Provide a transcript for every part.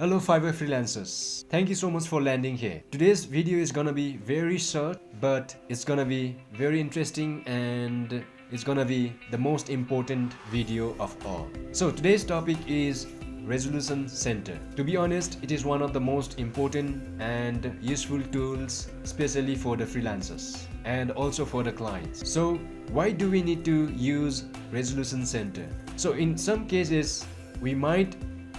Hello Fiverr freelancers. Thank you so much for landing here. Today's video is gonna be very short, but it's gonna be very interesting and it's gonna be the most important video of all. So today's topic is Resolution Center. To be honest, it is one of the most important and useful tools, especially for the freelancers and also for the clients. So why do we need to use Resolution Center? So in some cases, we might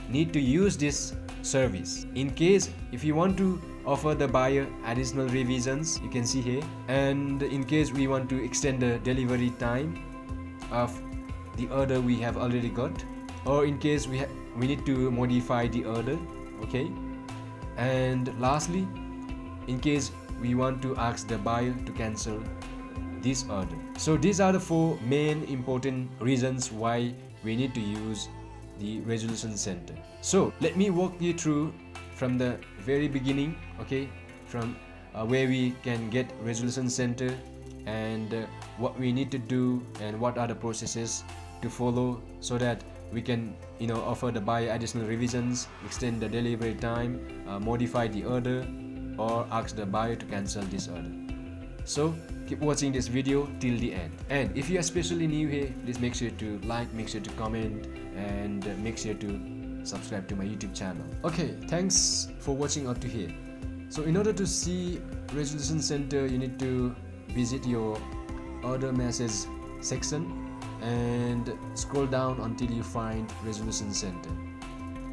need to use this service. In case if you want to offer the buyer additional revisions, you can see here, and in case we want to extend the delivery time of the order we have already got, or in case we need to modify the order, okay, and lastly, in case we want to ask the buyer to cancel this order. So these are the four main important reasons why we need to use the Resolution Center. So let me walk you through from the very beginning, okay, from where we can get Resolution Center and what we need to do and what are the processes to follow so that we can offer the buyer additional revisions, extend the delivery time, modify the order, or ask the buyer to cancel this order. So keep watching this video till the end. And if you are especially new here, please make sure to like, make sure to comment, and make sure to subscribe to my YouTube channel. Okay, thanks for watching up to here. So in order to see Resolution Center, you need to visit your order message section and scroll down until you find Resolution Center.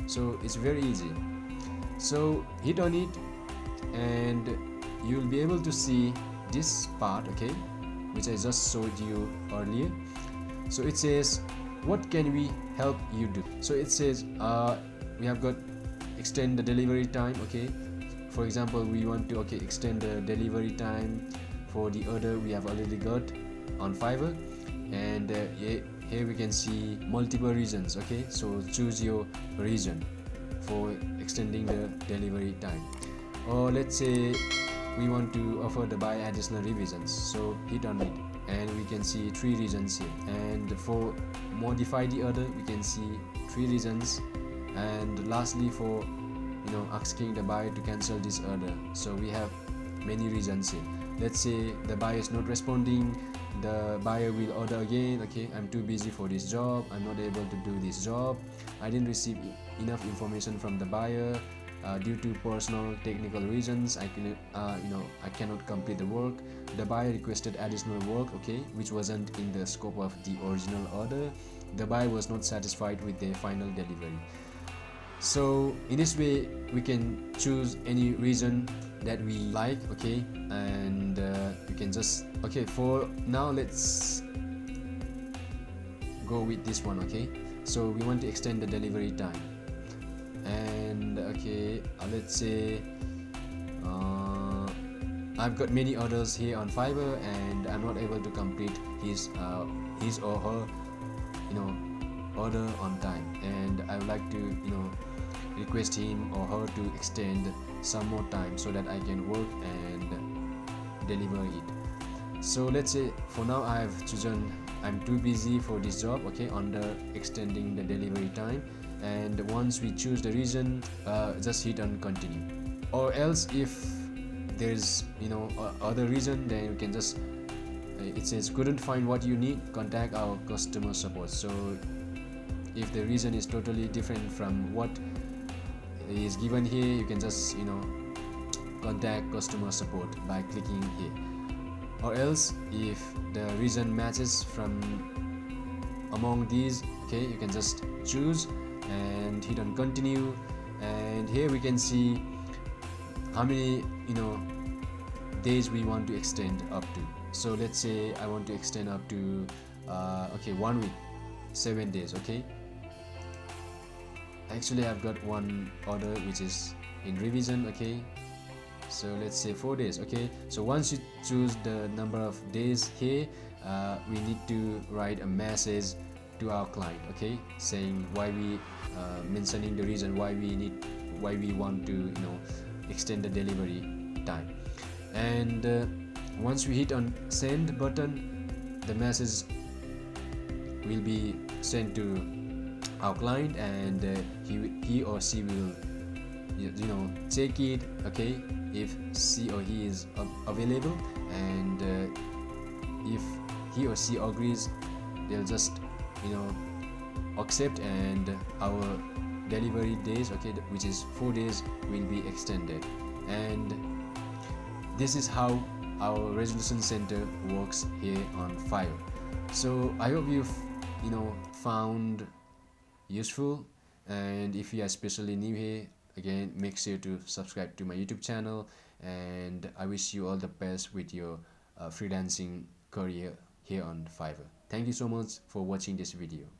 So it's very easy. So hit on it and you'll be able to see this part, okay, which I just showed you earlier. So it says, what can we help you do? So it says we have got extend the delivery time, okay. For example, we want to extend the delivery time for the order we have already got on Fiverr, and here we can see multiple reasons, okay. So choose your reason for extending the delivery time. Or let's say we want to offer the buyer additional revisions, so hit on it and we can see 3 reasons here. And for modify the order, we can see 3 reasons. And lastly, for asking the buyer to cancel this order, so we have many reasons here. Let's say the buyer is not responding, the buyer will order again, okay, I'm too busy for this job, I'm not able to do this job, I didn't receive enough information from the buyer, due to personal technical reasons I cannot complete the work. The buyer requested additional work, okay, which wasn't in the scope of the original order. The buyer was not satisfied with the final delivery. So in this way we can choose any reason that we like, okay, and we can just for now let's go with this one, okay. So we want to extend the delivery time, and let's say I've got many orders here on Fiverr and I'm not able to complete his or her order on time, and I would like to request him or her to extend some more time so that I can work and deliver it. So let's say for now I have chosen I'm too busy for this job, okay, under extending the delivery time. And once we choose the reason, just hit on continue. Or else if there's other reason, then you can just it says couldn't find what you need, contact our customer support. So if the reason is totally different from what is given here, you can just contact customer support by clicking here. Or else if the reason matches from among these, okay, you can just choose and hit on continue, and here we can see how many days we want to extend up to. So let's say I want to extend up to 1 week, 7 days, okay. Actually I've got one order which is in revision, okay, so let's say 4 days, okay. So once you choose the number of days here, we need to write a message to our client, okay, saying why we mentioning the reason why we want to extend the delivery time. And once we hit on send button, the message will be sent to our client, and he or she will check it, okay, if she or he is available, and if he or she agrees, they'll just you know accept, and our delivery days, okay, which is 4 days, will be extended. And this is how our resolution center works here on Fiverr. So I hope you've found useful, and if you are especially new here, again, make sure to subscribe to my YouTube channel, and I wish you all the best with your freelancing career here on Fiverr. Thank you so much for watching this video.